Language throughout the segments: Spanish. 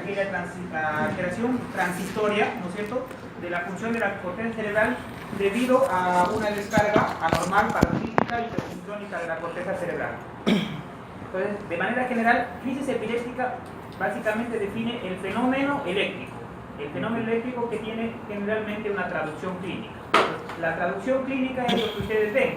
refiere a alteración transitoria, ¿no es cierto?, de la función de la corteza cerebral debido a una descarga anormal, paroxística y hipersincrónica de la corteza cerebral. Entonces, de manera general, crisis epiléptica básicamente define el fenómeno eléctrico. El fenómeno eléctrico que tiene generalmente una traducción clínica. La traducción clínica es lo que ustedes ven,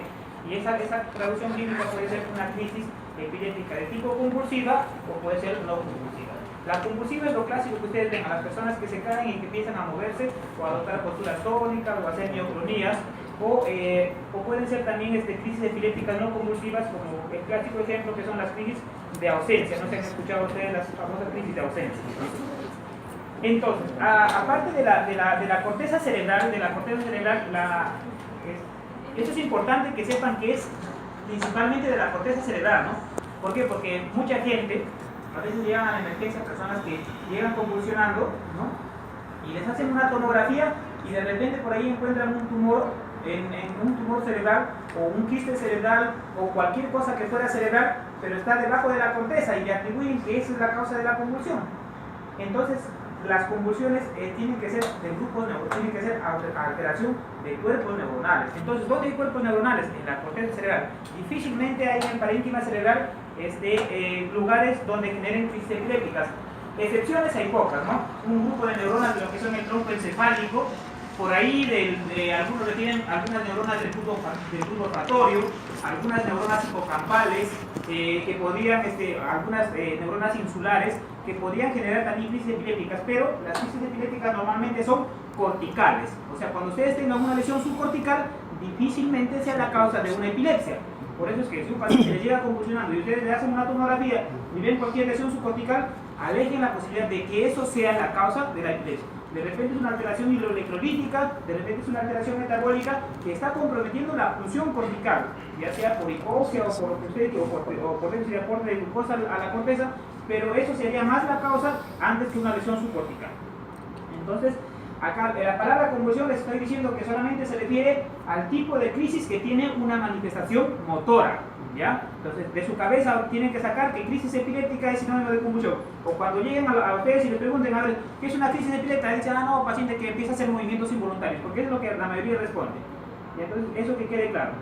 y esa traducción clínica puede ser una crisis epiléptica de tipo convulsiva o puede ser no convulsiva. La convulsiva es lo clásico que ustedes ven a las personas que se caen y que empiezan a moverse o a adoptar posturas tónicas o a hacer mioclonías, o pueden ser también crisis epilépticas no convulsivas, como el clásico ejemplo que son las crisis de ausencia. No sé si han escuchado ustedes las famosas crisis de ausencia. Entonces, aparte de la corteza cerebral, esto es importante que sepan que es principalmente de la corteza cerebral, ¿no? ¿Por qué? Porque mucha gente, a veces llegan a la emergencia personas que llegan convulsionando, ¿no?, y les hacen una tomografía y de repente por ahí encuentran un tumor, un tumor cerebral o un quiste cerebral o cualquier cosa que fuera cerebral, pero está debajo de la corteza y le atribuyen que esa es la causa de la convulsión. Entonces, las convulsiones tienen que ser de grupos, tienen que ser alteración de cuerpos neuronales. Entonces, ¿dónde hay cuerpos neuronales? En la corteza cerebral. Difícilmente hay en el parénquima cerebral lugares donde generen crisis epilépticas. Excepciones hay pocas, ¿no? Un grupo de neuronas de lo que son el tronco encefálico, por ahí algunos que tienen algunas neuronas del tubo olfatorio, algunas neuronas hipocampales, que podrían, algunas neuronas insulares, que podrían generar también crisis epilépticas, pero las crisis epilépticas normalmente son corticales. O sea, cuando ustedes tengan una lesión subcortical, difícilmente sea la causa de una epilepsia. Por eso es que si un paciente les llega convulsionando y ustedes le hacen una tomografía y ven cualquier lesión subcortical, alejen la posibilidad de que eso sea la causa de la epilepsia. De repente es una alteración hidroelectrolítica, de repente es una alteración metabólica que está comprometiendo la función cortical, ya sea por hipoxia o por déficit de aporte de glucosa a la corteza, pero eso sería más la causa antes que una lesión subcortical. Entonces, acá la palabra convulsión les estoy diciendo que solamente se refiere al tipo de crisis que tiene una manifestación motora, ¿ya? Entonces, de su cabeza tienen que sacar que crisis epiléptica es sinónimo de convulsión. O cuando lleguen a ustedes y les pregunten, a ver, ¿qué es una crisis epiléptica? Dicen, no, paciente que empieza a hacer movimientos involuntarios, porque es lo que la mayoría responde. Y entonces, eso que quede claro.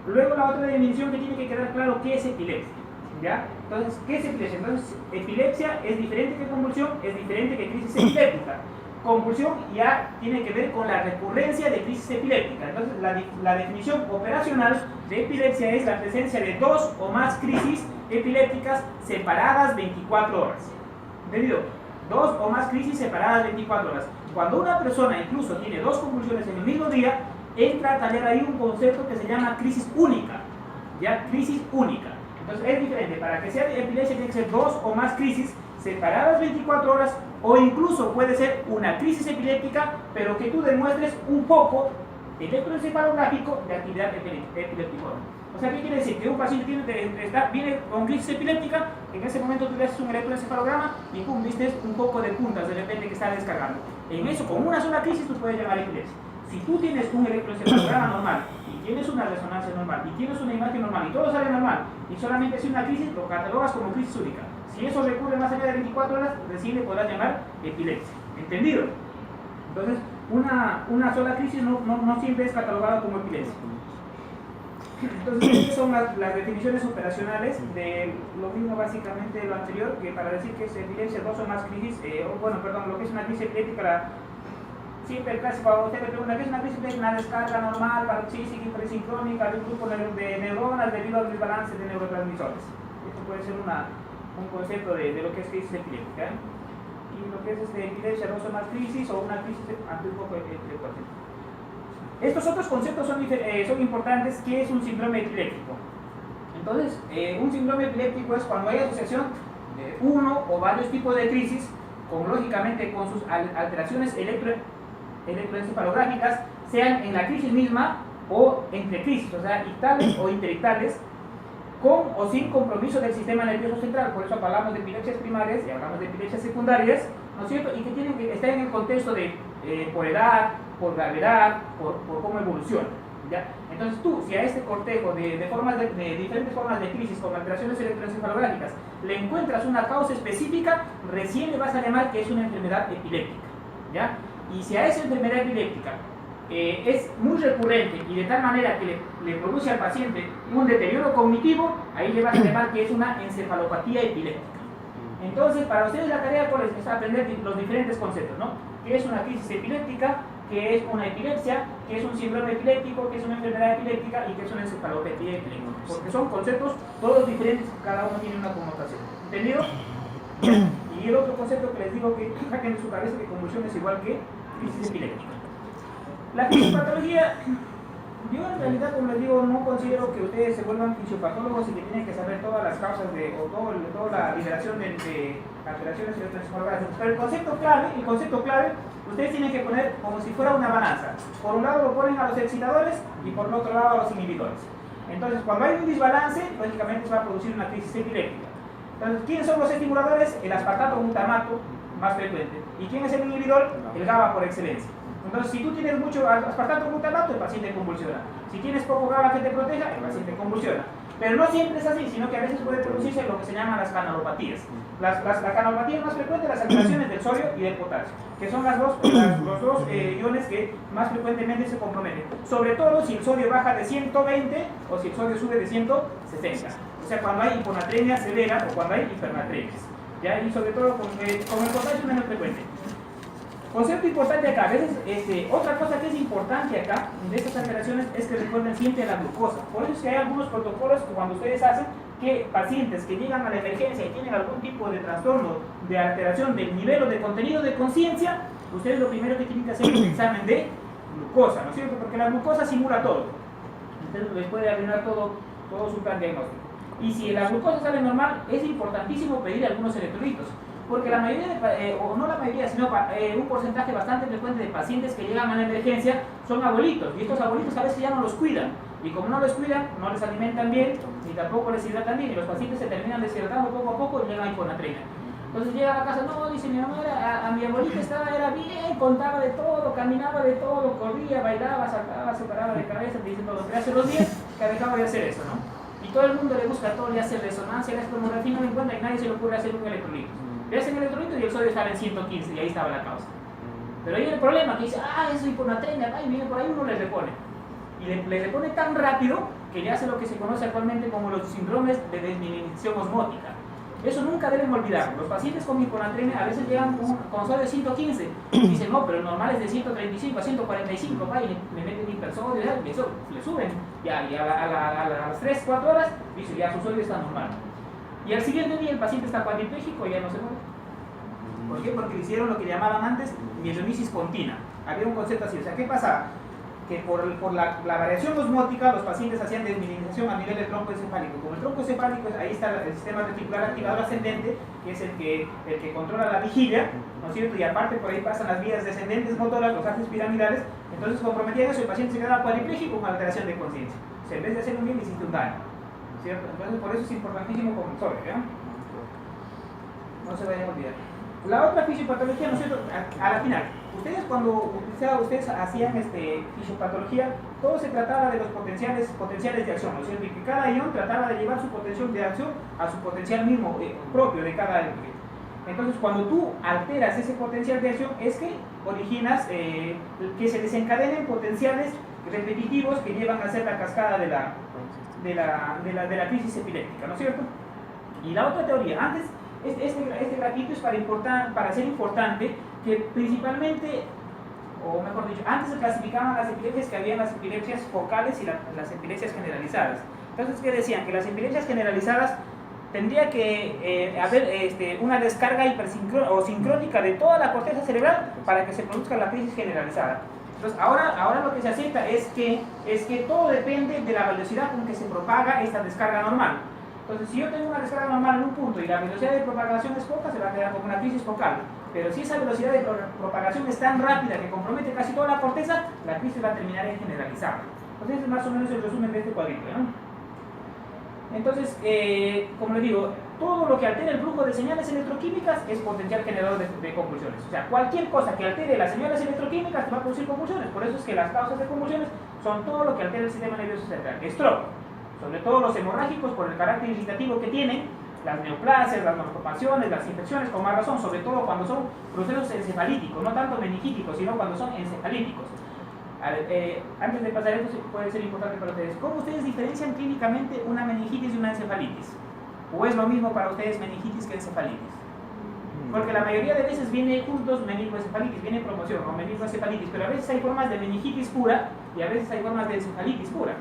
Luego, la otra definición que tiene que quedar claro, ¿qué es epilepsia? ¿Ya? Entonces, ¿qué es epilepsia? Entonces, epilepsia es diferente que convulsión, es diferente que crisis epiléptica. Convulsión ya tiene que ver con la recurrencia de crisis epiléptica. Entonces, la definición operacional de epilepsia es la presencia de 2 o más crisis epilépticas separadas 24 horas. ¿Entendido? 2 o más crisis separadas 24 horas. Cuando una persona incluso tiene 2 convulsiones en el mismo día, entra a tallar ahí un concepto que se llama crisis única. ¿Ya? Crisis única. Entonces, es diferente. Para que sea epilepsia tiene que ser 2 o más crisis separadas 24 horas, o incluso puede ser una crisis epiléptica, pero que tú demuestres un poco electroencefalográfico de actividad epiléptica. O sea, ¿qué quiere decir? Que un paciente viene con crisis epiléptica, en ese momento tú le haces un electroencefalograma y pum, viste un poco de puntas de repente que está descargando. En eso, con una sola crisis, tú puedes llamar epilepsia. Si tú tienes un electroencefalograma normal, y tienes una resonancia normal, y tienes una imagen normal, y todo sale normal, y solamente es una crisis, lo catalogas como crisis única. Si eso recurre más allá de 24 horas, recién le podrás llamar epilepsia. ¿Entendido? Entonces, una sola crisis no siempre es catalogada como epilepsia. Entonces, estas son las definiciones operacionales de lo mismo básicamente de lo anterior, que para decir que es epilepsia 2 o más crisis, lo que es una crisis epiléptica, siempre el clásico, cuando usted le pregunta ¿qué es una crisis epiléptica? Una descarga normal, paroxística, hipersincrónica de un grupo de neuronas debido al desbalance de neurotransmisores. Esto puede ser un concepto de lo que es crisis epiléptica, y lo que es epilepsia 2 o más crisis o una crisis ante un poco de epilepsia. Estos otros conceptos son importantes. ¿Qué es un síndrome epiléptico? Entonces, un síndrome epiléptico es cuando hay asociación de uno o varios tipos de crisis, lógicamente con sus alteraciones electroencefalográficas, sean en la crisis misma o entre crisis, o sea, ictales o interictales, con o sin compromiso del sistema nervioso central. Por eso hablamos de epilepsias primarias y hablamos de epilepsias secundarias, ¿no es cierto? Y que están en el contexto de por edad, por gravedad, por cómo evoluciona. ¿ya? Entonces tú, si a este cortejo de diferentes formas de crisis con alteraciones electroencefalográficas le encuentras una causa específica, recién le vas a llamar que es una enfermedad epiléptica, ¿ya? Y si a esa enfermedad epiléptica es muy recurrente y de tal manera que le produce al paciente un deterioro cognitivo, ahí le vas a llamar que es una encefalopatía epiléptica. Entonces, para ustedes la tarea es aprender los diferentes conceptos, ¿no? ¿Qué es una crisis epiléptica? ¿Qué es una epilepsia? ¿Qué es un síndrome epiléptico? ¿Qué es una enfermedad epiléptica? ¿Y qué es una encefalopatía epiléptica? Porque son conceptos todos diferentes, cada uno tiene una connotación. ¿Entendido? Y el otro concepto que les digo que saquen de su cabeza que convulsión es igual que crisis epiléptica. La fisiopatología, yo en realidad, como les digo, no considero que ustedes se vuelvan fisiopatólogos y que tienen que saber todas las causas toda la liberación de alteraciones electroencefalográficas. Pero el concepto clave, ustedes tienen que poner como si fuera una balanza. Por un lado lo ponen a los excitadores y por el otro lado a los inhibidores. Entonces, cuando hay un desbalance, lógicamente se va a producir una crisis epiléptica. Entonces, ¿quiénes son los estimuladores? El aspartato glutamato, más frecuente. ¿Y quién es el inhibidor? El GABA por excelencia. Entonces, si tú tienes mucho aspartato glutamato, el paciente convulsiona. Si tienes poco GABA que te proteja, el paciente convulsiona. Pero no siempre es así, sino que a veces puede producirse lo que se llaman las canalopatías. La canalopatía más frecuente, las alteraciones del sodio y del potasio, que son los dos iones que más frecuentemente se comprometen. Sobre todo si el sodio baja de 120 o si el sodio sube de 160. O sea, cuando hay hiponatremia severa o cuando hay hipernatremias. ¿Ya? Y sobre todo con el potasio es menos frecuente. Concepto importante acá, a veces, otra cosa que es importante acá de estas alteraciones es que recuerden siempre la glucosa. Por eso es que hay algunos protocolos que cuando ustedes hacen que pacientes que llegan a la emergencia y tienen algún tipo de trastorno de alteración del nivel o de contenido de conciencia, ustedes lo primero que tienen que hacer es un examen de glucosa, ¿no es cierto? Porque la glucosa simula todo. Entonces les puede arruinar todo su plan diagnóstico. Y si la glucosa sale normal, es importantísimo pedir algunos electrolitos. Porque la mayoría, o no la mayoría, sino un porcentaje bastante frecuente de pacientes que llegan a la emergencia son abuelitos. Y estos abuelitos a veces ya no los cuidan. Y como no los cuidan, no les alimentan bien, ni tampoco les hidratan bien. Y los pacientes se terminan deshidratando poco a poco y llegan a hiponatremia. Entonces llega a la casa, no, dice mi mamá, a mi abuelita era bien, contaba de todo, caminaba de todo, corría, bailaba, saltaba, se paraba de cabeza, te dicen todo. Pero hace 2 días que ha dejado de hacer eso, ¿no? Y todo el mundo le busca todo, le hace resonancia, le hace tomografía, no lo encuentra y nadie se le ocurre hacer un electrolito. Le hacen el electrolito y el sodio estaba en 115 y ahí estaba la causa. Pero ahí el problema que dice, eso es hiponatremia, y viene por ahí uno le repone. Y le repone tan rápido que le hace lo que se conoce actualmente como los síndromes de desminimización osmótica. Eso nunca deben olvidarlo. Los pacientes con hiponatremia a veces llegan con sodio de 115 y dicen, no, pero el normal es de 135 a 145, y le meten hipersodio, le suben. Y a las 3-4 horas, dice, ya su sodio está normal. Y al siguiente día el paciente está cuadripléjico y ya no se muere. ¿Por qué? Porque le hicieron lo que llamaban antes mielonisis continua. Había un concepto así. O sea, ¿qué pasaba? Que por la variación osmótica los pacientes hacían desminimización a nivel del tronco encefálico. Como el tronco encefálico, ahí está el sistema reticular activador ascendente, que es el que controla la vigilia, ¿no es cierto? Y aparte por ahí pasan las vías descendentes motoras, los ejes piramidales. Entonces comprometían eso, el paciente se quedaba cuadripléjico con alteración de conciencia. O sea, en vez de hacer un bien, hiciste un daño. ¿Cierto? Entonces por eso es importantísimo con el sodio, ¿ya? No se vayan a olvidar. La otra fisiopatología, ¿no es cierto? A la final, cuando ustedes hacían fisiopatología, todo se trataba de los potenciales de acción, ¿no es cierto? Y que cada ion trataba de llevar su potencial de acción a su potencial mismo propio de cada ion. Entonces, cuando tú alteras ese potencial de acción, es que originas que se desencadenen potenciales repetitivos que llevan a hacer la cascada de la crisis epiléptica, ¿no es cierto? Y la otra teoría, antes, este grafito es para ser importante que principalmente, o mejor dicho, antes se clasificaban las epilepsias que habían las epilepsias focales y las epilepsias generalizadas. Entonces, ¿qué decían? Que las epilepsias generalizadas tendría que haber una descarga sincrónica de toda la corteza cerebral para que se produzca la crisis generalizada. Entonces, ahora lo que se acepta es que todo depende de la velocidad con que se propaga esta descarga normal. Entonces, si yo tengo una descarga normal en un punto y la velocidad de propagación es poca, se va a quedar como una crisis focal. Pero si esa velocidad de propagación es tan rápida que compromete casi toda la corteza, la crisis va a terminar en generalizada. Entonces, es más o menos el resumen de este cuadrito, ¿no? Entonces, como les digo, todo lo que altere el flujo de señales electroquímicas es potencial generador de convulsiones. O sea, cualquier cosa que altere las señales electroquímicas va a producir convulsiones. Por eso es que las causas de convulsiones son todo lo que altera el sistema nervioso central. Stroke, sobre todo los hemorrágicos por el carácter irritativo que tienen, las neoplasias, las malformaciones, las infecciones, con más razón, sobre todo cuando son procesos encefalíticos, no tanto meningíticos, sino cuando son encefalíticos. A ver, antes de pasar esto, puede ser importante para ustedes. ¿Cómo ustedes diferencian clínicamente una meningitis y una encefalitis? ¿O es lo mismo para ustedes meningitis que encefalitis? Porque la mayoría de veces viene juntos meningoencefalitis, viene promoción o meningoencefalitis, pero a veces hay formas de meningitis pura y a veces hay formas de encefalitis pura.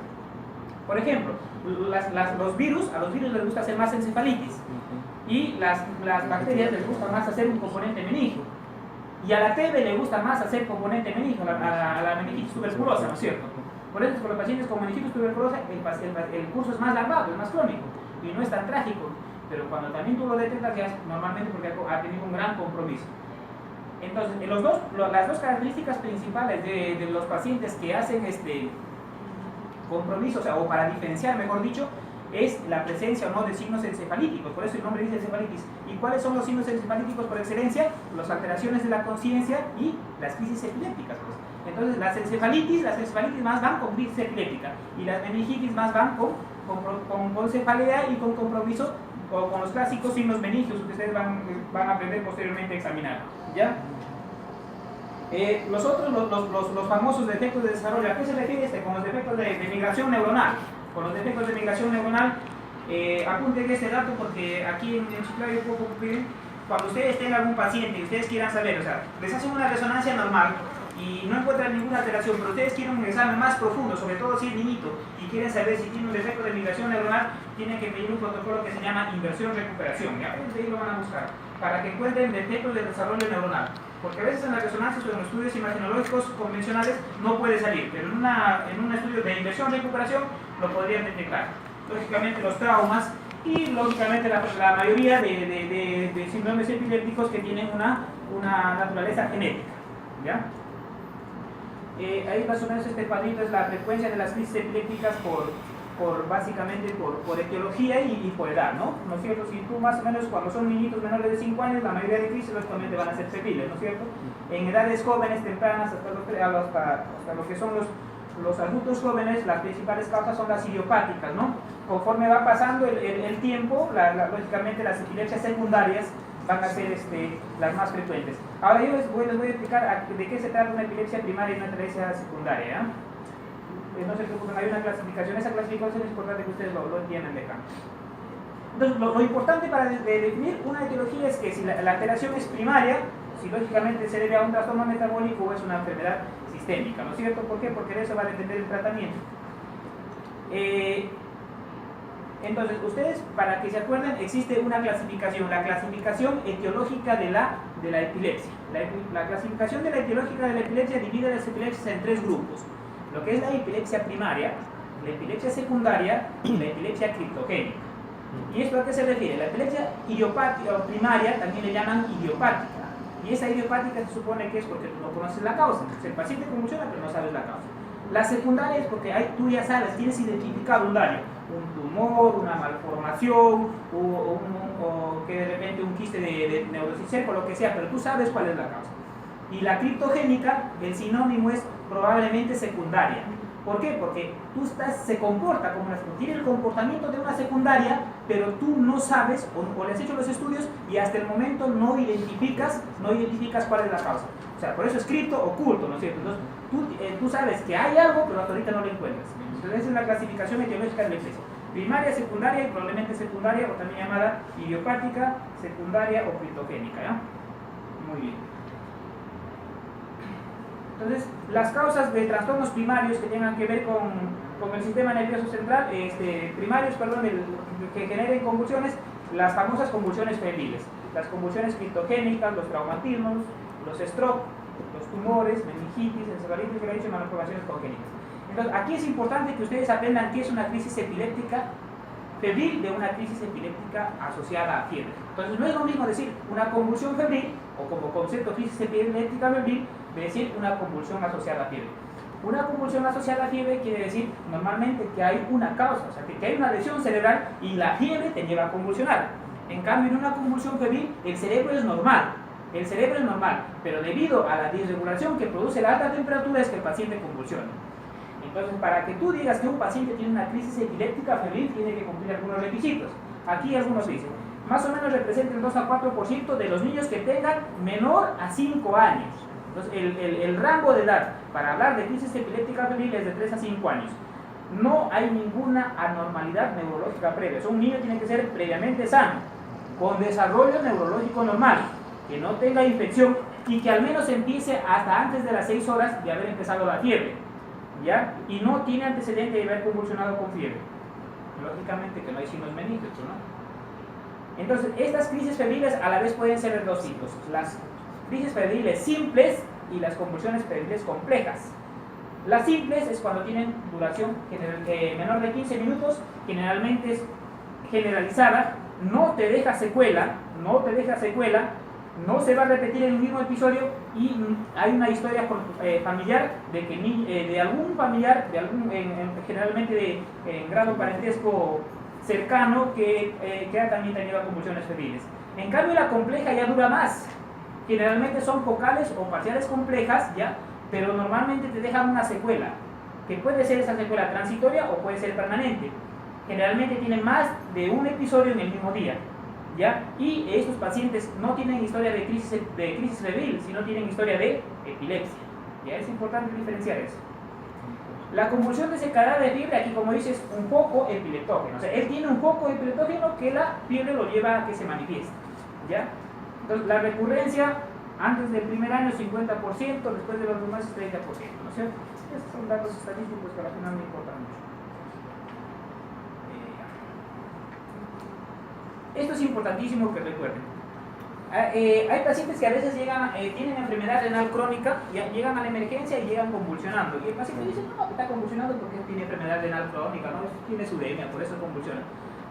Por ejemplo, los virus, a los virus les gusta hacer más encefalitis y las bacterias les gusta más hacer un componente meningio. Y a la TB le gusta más hacer componente meningio, a la meningitis tuberculosa, ¿no es cierto? Por eso con los pacientes con meningitis tuberculosa el curso es más larvado, es más crónico y no es tan trágico. Pero cuando también tú lo detectas ya es normalmente porque ha tenido un gran compromiso. Entonces, las dos características principales de los pacientes que hacen compromiso, o para diferenciar, mejor dicho, es la presencia o no de signos encefalíticos. Por eso el nombre dice encefalitis. ¿Y cuáles son los signos encefalíticos por excelencia? Las alteraciones de la conciencia y las crisis epilépticas. Pues. Entonces, las encefalitis más van con crisis epiléptica y las meningitis más van con cefalea y con compromiso o con los clásicos signos meningios que ustedes van a aprender posteriormente a examinar. ¿Ya? Los otros, los famosos defectos de desarrollo, ¿a qué se refiere con los defectos de migración neuronal? Con los defectos de migración neuronal, apunten este dato porque aquí en Chiclayo puedo cumplir. Cuando ustedes tengan algún paciente y ustedes quieran saber, les hacen una resonancia normal y no encuentran ninguna alteración, pero ustedes quieren un examen más profundo, sobre todo si es niñito, y quieren saber si tiene un defecto de migración neuronal, tienen que pedir un protocolo que se llama inversión-recuperación. ¿Ya? Ahí lo van a buscar, para que encuentren defectos de desarrollo neuronal. Porque a veces en las resonancias o en los estudios imagenológicos convencionales no puede salir, pero en un estudio de inversión-recuperación lo podrían detectar. Lógicamente los traumas y lógicamente la mayoría de síndromes epilépticos que tienen una naturaleza genética. ¿Ya? Ahí más o menos este cuadrito es la frecuencia de las crisis epilépticas básicamente por etiología y por edad, ¿no? ¿No es cierto? Si tú más o menos cuando son niñitos menores de 5 años, la mayoría de crisis lógicamente van a ser febriles, ¿no es cierto? En edades jóvenes, tempranas, hasta lo que son los adultos jóvenes, las principales causas son las idiopáticas, ¿no? Conforme va pasando el tiempo, lógicamente las epilepsias secundarias van a ser las más frecuentes. Ahora yo les voy a explicar de qué se trata una epilepsia primaria y una epilepsia secundaria, ¿eh? No se preocupen, hay una clasificación, esa clasificación es importante que ustedes lo entiendan de acá. Entonces, lo importante para definir una etiología es que si la alteración es primaria, si lógicamente se debe a un trastorno metabólico o es una enfermedad sistémica, ¿no es cierto? ¿Por qué? Porque de eso va a depender el tratamiento. Entonces, ustedes, para que se acuerden, existe una clasificación, la clasificación etiológica de la epilepsia. La clasificación de la etiológica de la epilepsia divide las epilepsias en 3 grupos. Lo que es la epilepsia primaria, la epilepsia secundaria y la epilepsia criptogénica. ¿Y esto a qué se refiere? La epilepsia idiopática o primaria también le llaman idiopática. Y esa idiopática se supone que es porque tú no conoces la causa. El paciente convulsiona pero no sabes la causa. La secundaria es porque tú ya sabes, tienes identificado un daño, un tumor, una malformación o que de repente un quiste de neurocicerco, lo que sea, pero tú sabes cuál es la causa. Y la criptogénica, el sinónimo es probablemente secundaria. ¿Por qué? Porque se comporta como tiene el comportamiento de una secundaria, pero tú no sabes o le has hecho los estudios y hasta el momento no identificas cuál es la causa. O sea, por eso es cripto oculto, ¿no es cierto? Entonces, tú sabes que hay algo, pero hasta ahorita no lo encuentras. Entonces, esa es la clasificación etiológica de la epilepsia. Primaria, secundaria y probablemente secundaria, o también llamada idiopática, secundaria o criptogénica, ¿ya? Muy bien. Entonces, las causas de trastornos primarios que tengan que ver con el sistema nervioso central, que generen convulsiones, las famosas convulsiones febriles, las convulsiones criptogénicas, los traumatismos, los stroke, los tumores, meningitis, encefalitis, que le he dicho, malformaciones congénitas. Entonces, aquí es importante que ustedes aprendan qué es una crisis epiléptica febril de una crisis epiléptica asociada a fiebre. Entonces, no es lo mismo decir una convulsión febril o como concepto crisis epiléptica febril de decir una convulsión asociada a fiebre. Una convulsión asociada a fiebre quiere decir normalmente que hay una causa, o sea, que hay una lesión cerebral y la fiebre te lleva a convulsionar. En cambio, en una convulsión febril, el cerebro es normal, pero debido a la disregulación que produce la alta temperatura es que el paciente convulsiona. Entonces, para que tú digas que un paciente tiene una crisis epiléptica febril, tiene que cumplir algunos requisitos. Aquí algunos dicen, más o menos representa el 2 a 4% de los niños que tengan menor a 5 años. Entonces, el rango de edad para hablar de crisis epiléptica febril es de 3 a 5 años. No hay ninguna anormalidad neurológica previa. O sea, un niño tiene que ser previamente sano, con desarrollo neurológico normal, que no tenga infección y que al menos empiece hasta antes de las 6 horas de haber empezado la fiebre, ¿ya? Y no tiene antecedente de haber convulsionado con fiebre. Lógicamente que no hay signos meníngicos, ¿no? Entonces, estas crisis febriles a la vez pueden ser de dos tipos: las crisis febriles simples y las convulsiones febriles complejas. Las simples es cuando tienen duración menor de 15 minutos, generalmente es generalizada, no te deja secuela, no se va a repetir en el mismo episodio y hay una historia familiar de que de algún familiar, generalmente en grado parentesco cercano, que ha también tenido convulsiones febriles. En cambio, la compleja ya dura más. Generalmente son focales o parciales complejas, ¿ya? Pero normalmente te dejan una secuela, que puede ser esa secuela transitoria o puede ser permanente. Generalmente tienen más de un episodio en el mismo día, ¿ya? Y estos pacientes no tienen historia de crisis febril, sino tienen historia de epilepsia. ¿Ya? Es importante diferenciar eso. La convulsión desencadenada de fiebre, aquí como dices, un foco epileptógeno. O sea, él tiene un foco epileptógeno que la fiebre lo lleva a que se manifieste, ¿ya? Entonces, la recurrencia antes del primer año 50%, después de los 2 meses 30%, ¿no es cierto? Estos son datos estadísticos que al final no importan mucho. Esto es importantísimo que recuerden. Hay pacientes que a veces tienen enfermedad renal crónica, llegan a la emergencia y llegan convulsionando. Y el paciente dice, no, está convulsionando porque tiene enfermedad renal crónica, ¿no? Tiene uremia, por eso convulsiona.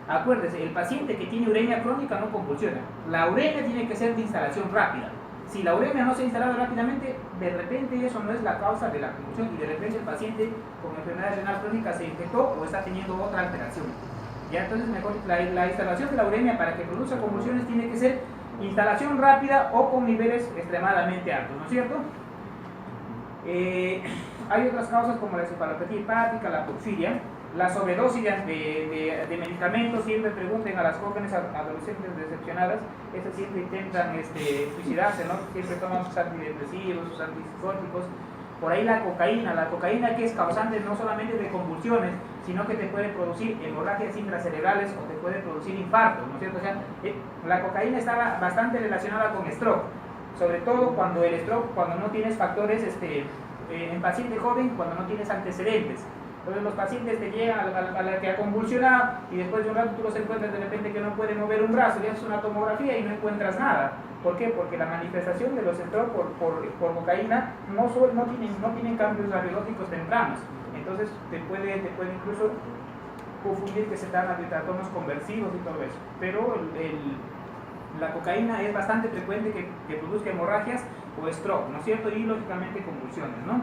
Acuérdese, el paciente que tiene uremia crónica no convulsiona. La uremia tiene que ser de instalación rápida. Si la uremia no se ha instalado rápidamente, de repente eso no es la causa de la convulsión y de repente el paciente con enfermedad renal crónica se infectó o está teniendo otra alteración. ¿Ya? Entonces, mejor la instalación de la uremia para que produzca convulsiones tiene que ser instalación rápida o con niveles extremadamente altos, ¿no es cierto? Hay otras causas como la encefalopatía hepática, la porfiria, la sobredosis de medicamentos. Siempre pregunten a las jóvenes adolescentes decepcionadas, esas siempre intentan suicidarse, ¿no? Siempre toman sus antidepresivos, sus antipsicóticos. Por ahí la cocaína que es causante no solamente de convulsiones, sino que te puede producir hemorragias intracerebrales o te puede producir infartos, ¿no es cierto? O sea, la cocaína está bastante relacionada con stroke, sobre todo cuando no tienes factores en paciente joven, cuando no tienes antecedentes. Entonces los pacientes te llegan a la que ha convulsionado y después de un rato tú los encuentras de repente que no pueden mover un brazo, y haces una tomografía y no encuentras nada. ¿Por qué? Porque la manifestación de los stroke por cocaína no tienen cambios radiológicos tempranos. Entonces te puede incluso confundir que se tratan de trastornos conversivos y todo eso. Pero la cocaína es bastante frecuente que produzca hemorragias o stroke, ¿no es cierto? Y lógicamente convulsiones, ¿no?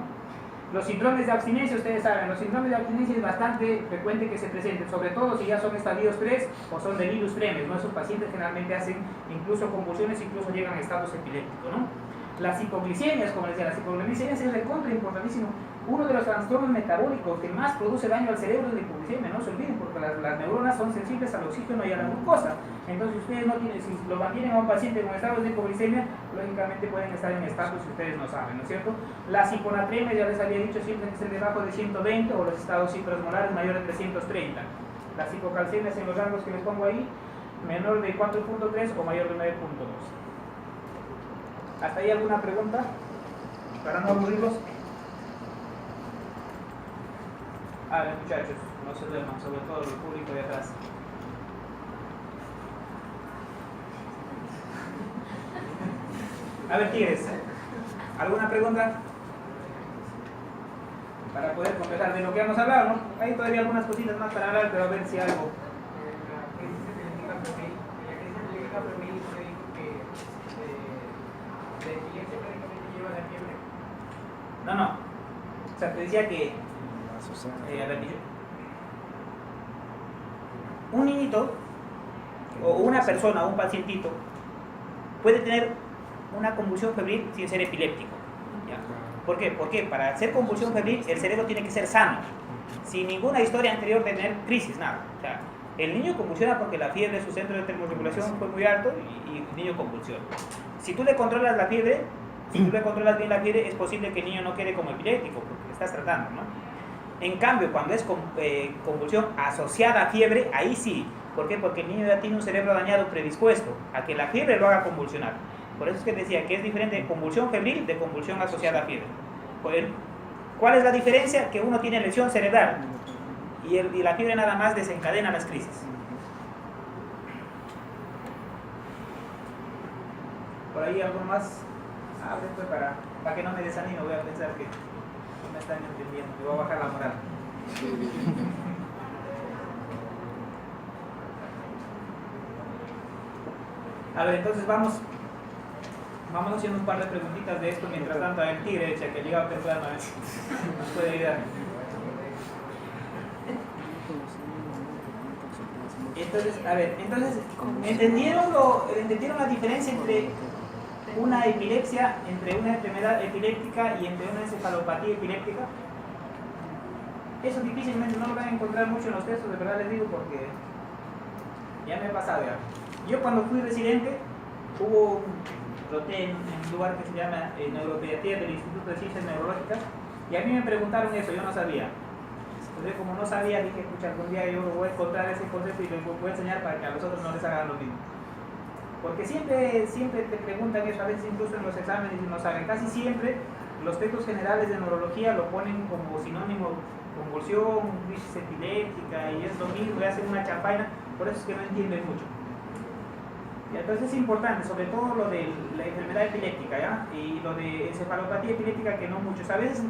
Los síndromes de abstinencia, ustedes saben, los síndromes de abstinencia es bastante frecuente que se presenten, sobre todo si ya son estadios 3 o son delirios tremens, ¿no? Esos pacientes generalmente hacen incluso convulsiones, incluso llegan a estados epilépticos, ¿no? Las hipoglicemias, como les decía, las hipoglicemias es recontra importantísimo. Uno de los trastornos metabólicos que más produce daño al cerebro es la hipoglicemia, no se olviden, porque las neuronas son sensibles al oxígeno y a la glucosa. Entonces, ustedes si lo mantienen a un paciente con estados de hipoglicemia, lógicamente pueden estar en estatus que ustedes no saben, ¿no es cierto? Las hiponatremias, ya les había dicho, siempre que estén debajo de 120 o los estados hiperosmolares mayores de 330. Las hipocalcemias en los rangos que les pongo ahí, menor de 4.3 o mayor de 9.2. ¿Hasta ahí alguna pregunta? Para no aburrirlos. A ver, muchachos, no se duerman, sobre todo el público de atrás. A ver, Tigres, ¿alguna pregunta? Para poder completar de lo que hemos hablado, ¿no? Hay todavía algunas cositas más para hablar, pero a ver si algo. No. O sea, te decía que a ver, un niñito o una persona, un pacientito puede tener una convulsión febril sin ser epiléptico, ¿ya? ¿Por qué? Porque para hacer convulsión febril el cerebro tiene que ser sano, sin ninguna historia anterior de tener crisis, nada. O sea, el niño convulsiona porque la fiebre, su centro de termorregulación fue muy alto y el niño convulsiona. Si tú le controlas la fiebre, si tú le controlas bien la fiebre, es posible que el niño no quede como epiléptico, porque le estás tratando, ¿no? En cambio, cuando es convulsión asociada a fiebre, ahí sí. ¿Por qué? Porque el niño ya tiene un cerebro dañado predispuesto a que la fiebre lo haga convulsionar. Por eso es que decía que es diferente de convulsión febril de convulsión asociada a fiebre. ¿Cuál es la diferencia? Que uno tiene lesión cerebral y la fiebre nada más desencadena las crisis. Por ahí algo más. Después para que no me desanime, voy a pensar que no me están entendiendo, me voy a bajar la moral. A ver, entonces vamos haciendo un par de preguntitas de esto, mientras tanto el tigre que llega temprano nos puede ayudar. Entonces, a ver, ¿entendieron la diferencia entre una epilepsia, entre una enfermedad epiléptica y entre una encefalopatía epiléptica? Eso difícilmente no lo van a encontrar mucho en los textos, de verdad les digo, porque ya me ha pasado ya. Yo cuando fui residente, roté en un lugar que se llama Neuropediatría del Instituto de Ciencias Neurológicas, y a mí me preguntaron eso, yo no sabía. Entonces, como no sabía, dije, escucha, algún día yo voy a encontrar ese concepto y lo voy a enseñar para que a los otros no les hagan lo mismo. Porque siempre te preguntan eso, a veces incluso en los exámenes y no saben. Casi siempre los textos generales de neurología lo ponen como sinónimo convulsión, crisis epiléptica, y es lo mismo, y hacen una champaina, por eso es que no entienden mucho. Y entonces es importante, sobre todo lo de la enfermedad epiléptica, ¿ya? Y lo de encefalopatía epiléptica, que no muchos. A veces,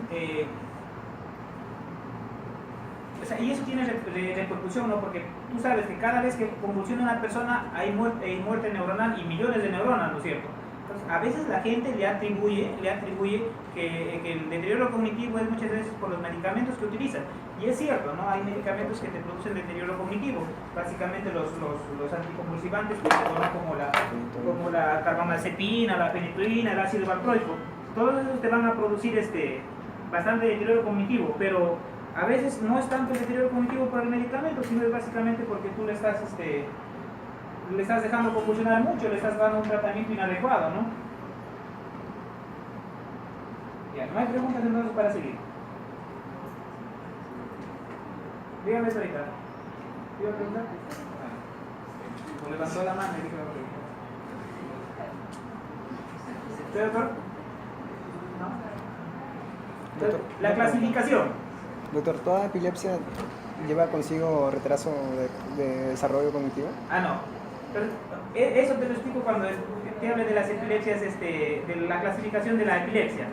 y eso tiene repercusión, ¿no? Porque tú sabes que cada vez que convulsiona una persona hay muerte neuronal y millones de neuronas, ¿no es cierto? Entonces, a veces la gente le atribuye que el deterioro cognitivo es muchas veces por los medicamentos que utilizan. Y es cierto, ¿no? Hay medicamentos que te producen deterioro cognitivo, básicamente los anticonvulsivantes, como la carbamazepina, la fenitoína, el ácido valproico. Todos esos te van a producir bastante deterioro cognitivo, pero a veces no es tanto el deterioro cognitivo por el medicamento, sino es básicamente porque tú le estás dejando convulsionar mucho, le estás dando un tratamiento inadecuado, ¿no? Ya, no hay preguntas entonces para seguir. Dígame eso ahorita. ¿Te iba a preguntar? O levantó la mano y dijo la pregunta. ¿Doctor? ¿No? La clasificación. Doctor, ¿toda epilepsia lleva consigo retraso de desarrollo cognitivo? No. Pero eso te lo explico cuando te hable de las epilepsias, de la clasificación de la epilepsia,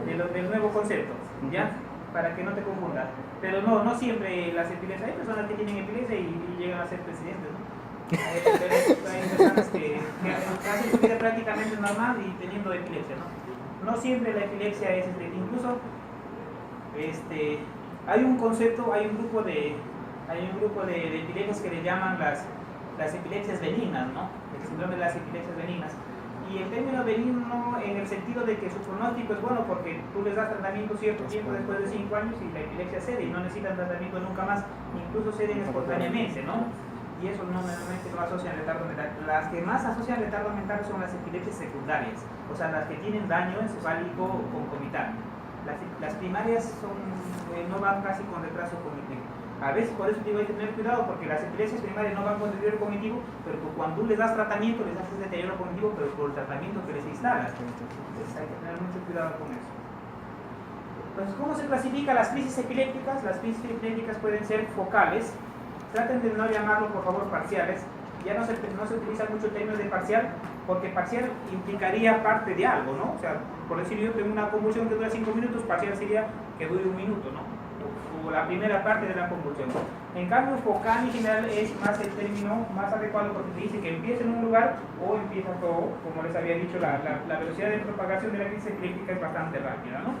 del nuevo concepto, ¿ya? Para que no te confundas. Pero no siempre las epilepsias, hay personas que tienen epilepsia y llegan a ser presidentes, ¿no? Hay personas que hacen su vida prácticamente normal y teniendo epilepsia, ¿no? No siempre la epilepsia es, incluso, hay un grupo de epilepsias que le llaman las epilepsias benignas, ¿no? El síndrome de las epilepsias benignas. Y el término benigno en el sentido de que su pronóstico es bueno porque tú les das tratamiento cierto tiempo después de 5 años y la epilepsia cede y no necesitan tratamiento nunca más, incluso ceden espontáneamente, ¿no? Y eso normalmente no asocian retardo mental. Las que más asocian retardo mental son las epilepsias secundarias, o sea, las que tienen daño encefálico concomitante. Las primarias no van casi con retraso cognitivo. A veces por eso digo hay que tener cuidado porque las epilepsias primarias no van con deterioro cognitivo, pero cuando tú les das tratamiento les haces deterioro cognitivo, pero por el tratamiento que les instalas. Entonces hay que tener mucho cuidado con eso. Entonces, ¿cómo se clasifican las crisis epilépticas? Las crisis epilépticas pueden ser focales. Traten de no llamarlo por favor parciales. Ya no se utiliza mucho el término de parcial, porque parcial implicaría parte de algo, ¿no? O sea, por decir yo tengo una convulsión que dura 5 minutos, parcial sería que dure 1 minuto, ¿no? O la primera parte de la convulsión. En cambio, focal en general es más el término más adecuado porque te dice que empieza en un lugar o empieza todo, como les había dicho, la velocidad de propagación de la crisis epiléptica es bastante rápida, ¿no?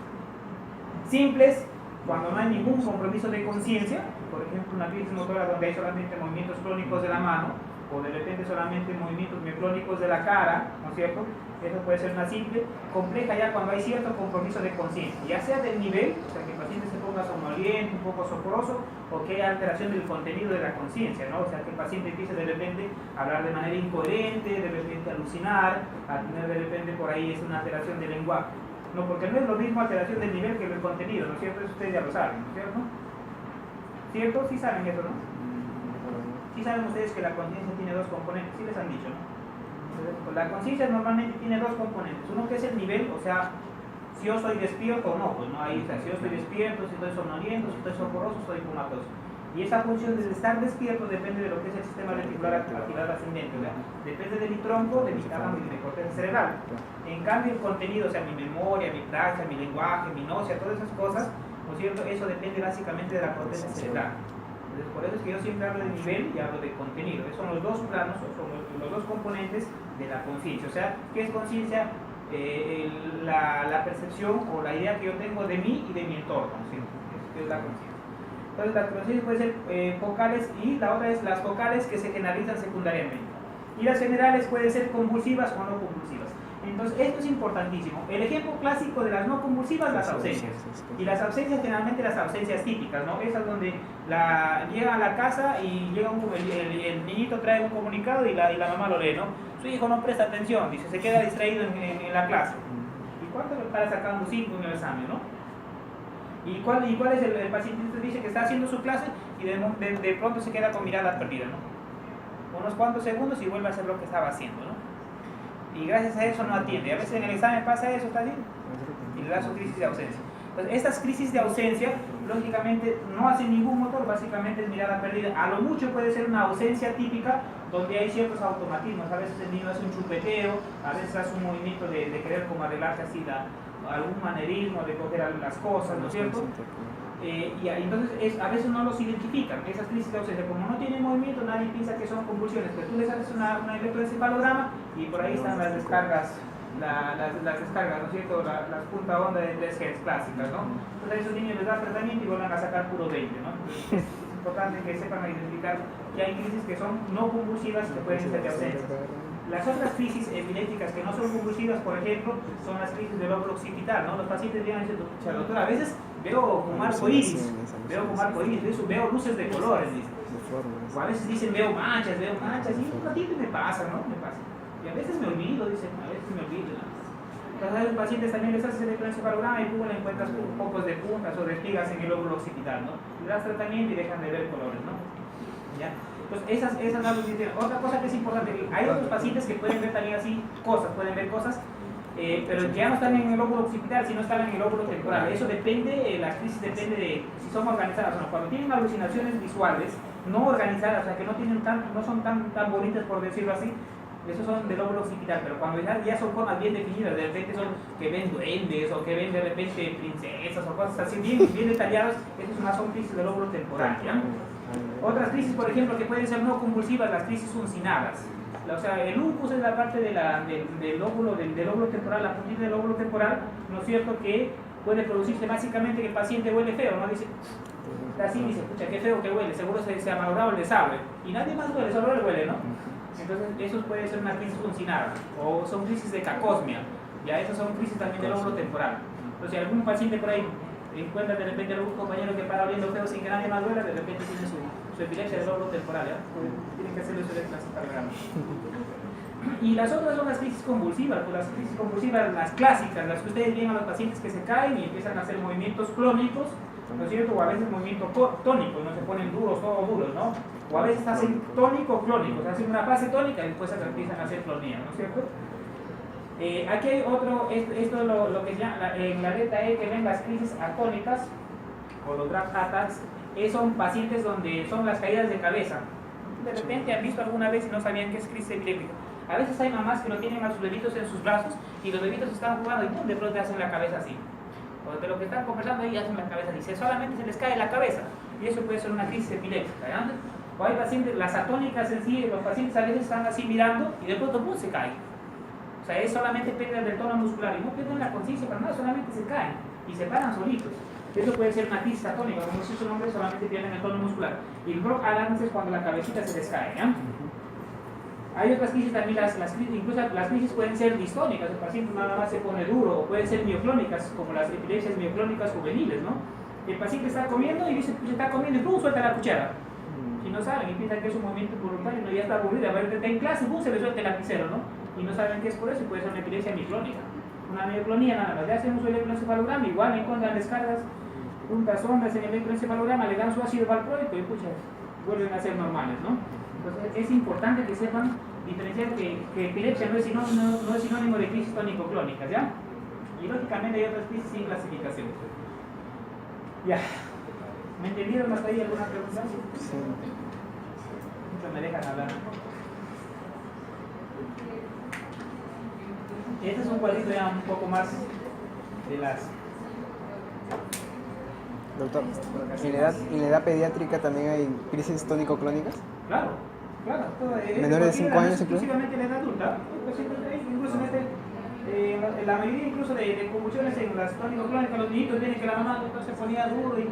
Simples, cuando no hay ningún compromiso de conciencia, por ejemplo una crisis motora donde hay solamente movimientos crónicos de la mano, o de repente solamente movimientos mioclónicos de la cara, ¿no es cierto? Eso puede ser una simple, compleja ya cuando hay cierto compromiso de conciencia, ya sea del nivel, o sea que el paciente se ponga somnoliento, un poco soporoso, o que haya alteración del contenido de la conciencia, ¿no? O sea que el paciente empiece de repente a hablar de manera incoherente, de repente a alucinar, a tener de repente por ahí es una alteración del lenguaje. No, porque no es lo mismo alteración del nivel que del contenido, ¿no es cierto? Eso ustedes ya lo saben, ¿no es cierto? ¿Cierto? Sí saben eso, ¿no? Sí saben ustedes que la conciencia tiene dos componentes, sí les han dicho, ¿no? La conciencia normalmente tiene dos componentes, uno que es el nivel, o sea, si yo soy despierto o no, pues no hay, o sea, si yo estoy despierto, si estoy somnoliento, si estoy soporoso, estoy comatoso. Y esa función de estar despierto depende de lo que es el sistema reticular activado ascendente, ¿verdad? Depende de mi tronco, de mi tálamo y de mi corteza cerebral. En cambio, el contenido, o sea, mi memoria, mi praxia, mi lenguaje, mi nocia, todas esas cosas, ¿no es cierto? Eso depende básicamente de la corteza cerebral. Entonces, por eso es que yo siempre hablo de nivel y hablo de contenido. Esos son los dos planos, o son los dos componentes de la conciencia. O sea, ¿qué es conciencia? La percepción o la idea que yo tengo de mí y de mi entorno, ¿sí? Eso es la conciencia. Entonces, las conciencias pueden ser focales y la otra es las focales que se generalizan secundariamente. Y las generales pueden ser convulsivas o no convulsivas. Entonces, esto es importantísimo. El ejemplo clásico de las no convulsivas, las ausencias. Y las ausencias, generalmente las ausencias típicas, ¿no? Esas donde llega a la casa y llega el niñito trae un comunicado y la mamá lo lee, ¿no? Su hijo no presta atención, dice, se queda distraído en la clase. ¿Y cuánto le para sacando 5 en el examen, no? ¿Y cuál es el paciente? Dice que está haciendo su clase y de pronto se queda con mirada perdida, ¿no? Unos cuantos segundos y vuelve a hacer lo que estaba haciendo, ¿no? Y gracias a eso no atiende. A veces en el examen pasa eso, ¿está bien? Y le da su crisis de ausencia. Entonces, estas crisis de ausencia, lógicamente, no hacen ningún motor, básicamente es mirada perdida. A lo mucho puede ser una ausencia típica donde hay ciertos automatismos. A veces el niño hace un chupeteo, a veces hace un movimiento de querer como arreglarse así, algún manerismo de coger las cosas, ¿no es cierto? Y entonces a veces no los identifican, esas crisis de ausencia, como no tienen movimiento, nadie piensa que son convulsiones, pero tú les haces una electroencefalograma y por ahí están las descargas, las descargas, ¿no es cierto? Las punta onda de 3 Hz clásicas, ¿no? Entonces a esos niños les da tratamiento y vuelven a sacar puro 20, ¿no? Entonces, es importante que sepan identificar que hay crisis que son no convulsivas que pueden ser de ausencia. Las otras crisis epilépticas que no son convulsivas, por ejemplo, son las crisis del lóbulo occipital, ¿no? Los pacientes vienen diciendo, doctora, a veces veo como arco iris, veo luces de colores, dicen. O a veces dicen, veo manchas, y un ratito me pasa, ¿no? Me pasa. Y a veces me olvido, dicen, a veces me olvido, ¿no? Entonces a los pacientes también les haces el electroencefalograma y tú le encuentras pocos de puntas o de espigas en el lóbulo occipital, ¿no? Le das tratamiento y dejan de ver colores, ¿no? ¿Ya? Entonces, esas no los dicen. Otra cosa que es importante, hay otros pacientes que pueden ver también así cosas, pero que ya no están en el lóbulo occipital, sino están en el lóbulo temporal. Eso depende, las crisis depende de si son organizadas o no. Cuando tienen alucinaciones visuales, no organizadas, o sea que no son tan bonitas por decirlo así, esos son del lóbulo occipital, pero cuando ya son formas bien definidas, de repente son que ven duendes o que ven de repente princesas o cosas así bien detalladas, esas son crisis del lóbulo temporal, ¿ya? Otras crisis, por ejemplo, que pueden ser no convulsivas, las crisis uncinadas. O sea, el uncus es la parte del lóbulo temporal, la puntita del lóbulo temporal, ¿no es cierto? Que puede producirse básicamente que el paciente huele feo, ¿no? Dice, así dice, escucha, qué feo que huele, seguro se ha malogrado el desagüe. Y nadie más huele, solo él huele, ¿no? Entonces, eso puede ser una crisis uncinada, o son crisis de cacosmia, ya esas son crisis también del lóbulo temporal. Entonces, si algún paciente por ahí encuentra de repente algún compañero que para oliendo feo sin que nadie más huela, de repente tiene su epilepsia del lóbulo temporal, ¿ya? Tienen que hacerle su electroencefalograma. Y las otras son las crisis convulsivas, pues las crisis convulsivas, las clásicas, las que ustedes ven a los pacientes que se caen y empiezan a hacer movimientos clónicos, ¿no es cierto? O a veces movimientos tónicos, no se ponen duros, todos duros, ¿no? O a veces hacen tónico-clónico, o sea, hacen una fase tónica y después empiezan a hacer clonía, ¿no es cierto? Aquí hay otro, esto es lo que ya en la letra E que ven las crisis atónicas o los drag attacks, son pacientes donde son las caídas de cabeza. De repente han visto alguna vez y no sabían qué es crisis epiléptica. A veces hay mamás que no tienen a sus bebitos en sus brazos y los bebitos están jugando y ¡pum! De pronto hacen la cabeza así. O de lo que están conversando ahí hacen la cabeza así. Solamente se les cae la cabeza y eso puede ser una crisis epiléptica, ¿ya? O hay pacientes, las atónicas en sí, los pacientes a veces están así mirando y de pronto ¡pum! Se caen. O sea, es solamente pérdida del tono muscular y no pierden la conciencia para nada, solamente se caen y se paran solitos. Eso puede ser una crisis atónica, como dice su nombre, solamente pierden el tono muscular. Y el Brock Adams es cuando la cabecita se les cae, ¿ya? Hay otras crisis también, incluso las crisis pueden ser distónicas, el paciente nada más se pone duro, o pueden ser mioclónicas, como las epilepsias mioclónicas juveniles, ¿no? El paciente está comiendo y dice, pues está comiendo y ¡pum! Suelta la cuchara. Y no saben, y piensan que es un movimiento involuntario, no, ya está aburrido, a ver, está en clase, ¡pum! Se le suelta el lapicero, ¿no? Y no saben qué es por eso, y puede ser una epilepsia mioclónica. Una mioclonía nada más, le hacen uso del electroencefalograma, igual encuentran descargas, puntas ondas en el electroencefalograma, le dan su ácido valproico y pucha, vuelven a ser normales, ¿no? Entonces es importante que sepan diferenciar que epilepsia no es sinónimo de crisis tónico-clónicas, ¿ya? Y lógicamente hay otras crisis sin clasificación. Ya. ¿Me entendieron hasta ahí alguna pregunta? Sí. Muchos me dejan hablar. Este es un cuadrito ya un poco más de las... Doctor, ¿en la edad pediátrica también hay crisis tónico-clónicas? Claro, claro. ¿Menores de 5 años incluso? Exclusivamente en la edad adulta. Incluso en la mayoría incluso de convulsiones en las tónico-clónicas, los niños vienen que la mamá se ponía duro y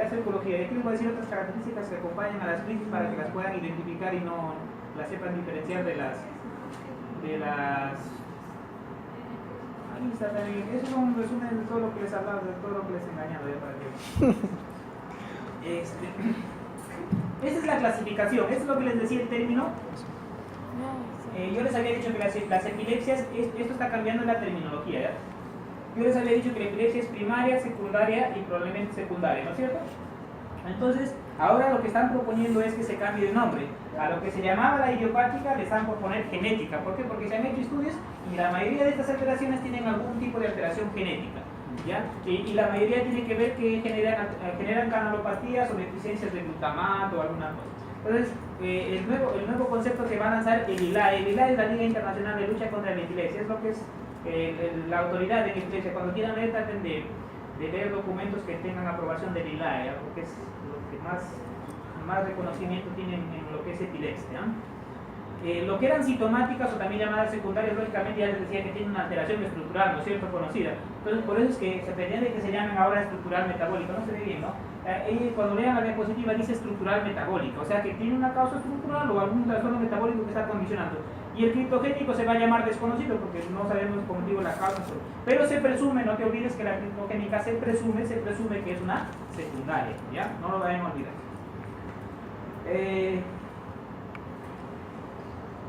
hace oncología. Y aquí les voy a decir otras características que acompañan a las crisis para que las puedan identificar y no las sepan diferenciar de las ahí está también. Eso es un resumen de todo lo que les he hablado, de todo lo que les he engañado ya para que... Esta es la clasificación, esto es lo que les decía el término. Yo les había dicho que las epilepsias, esto está cambiando en la terminología, ¿ya? Yo les había dicho que la epilepsia es primaria, secundaria y probablemente secundaria, ¿no es cierto? Entonces, ahora lo que están proponiendo es que se cambie de nombre. A lo que se llamaba la idiopática le están por poner genética. ¿Por qué? Porque se han hecho estudios y la mayoría de estas alteraciones tienen algún tipo de alteración genética, ¿ya? Y la mayoría tiene que ver que generan canalopatías o deficiencias de glutamato o alguna cosa. Entonces, el nuevo concepto que va a lanzar el ILAE. El ILAE es la Liga Internacional de Lucha contra la Epilepsia. Es lo que es la autoridad de epilepsia. Cuando quieran leer, traten de leer documentos que tengan aprobación del ILAE, ¿ya? Porque es lo que más reconocimiento tienen en lo que es epilepsia, ¿eh? Lo que eran sintomáticas o también llamadas secundarias, lógicamente ya les decía que tienen una alteración estructural, ¿no es cierto?, conocida. Entonces por eso es que se pretende que se llamen ahora estructural metabólica, no se ve bien, ¿no? Cuando lean la diapositiva dice estructural metabólica, o sea que tiene una causa estructural o algún trastorno metabólico que está condicionando. Y el criptogénico se va a llamar desconocido porque no sabemos, como digo, la causa. Pero se presume, no te olvides que la criptogénica se presume que es una secundaria, ¿ya? No lo vayan a olvidar.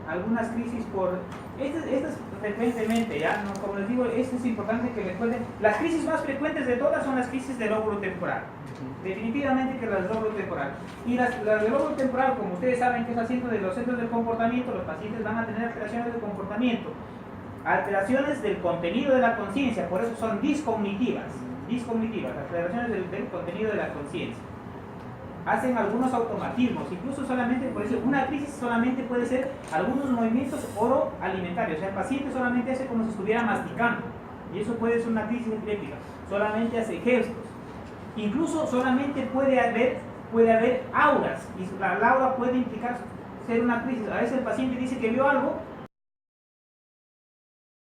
Algunas crisis por... Estas frecuentemente, ¿ya? No, como les digo, esto es importante que recuerden. Las crisis más frecuentes de todas son las crisis del lóbulo temporal. Definitivamente que las del lóbulo temporal. Y las del lóbulo temporal, como ustedes saben que es asiento de los centros del comportamiento, los pacientes van a tener alteraciones del comportamiento, alteraciones del contenido de la conciencia, por eso son discognitivas, alteraciones del contenido de la conciencia. Hacen algunos automatismos, incluso solamente, por eso una crisis solamente puede ser algunos movimientos oroalimentarios, o sea, el paciente solamente hace como si estuviera masticando, y eso puede ser una crisis epiléptica, solamente hace gestos, incluso solamente puede haber auras, y la aura puede implicar ser una crisis. A veces el paciente dice que vio algo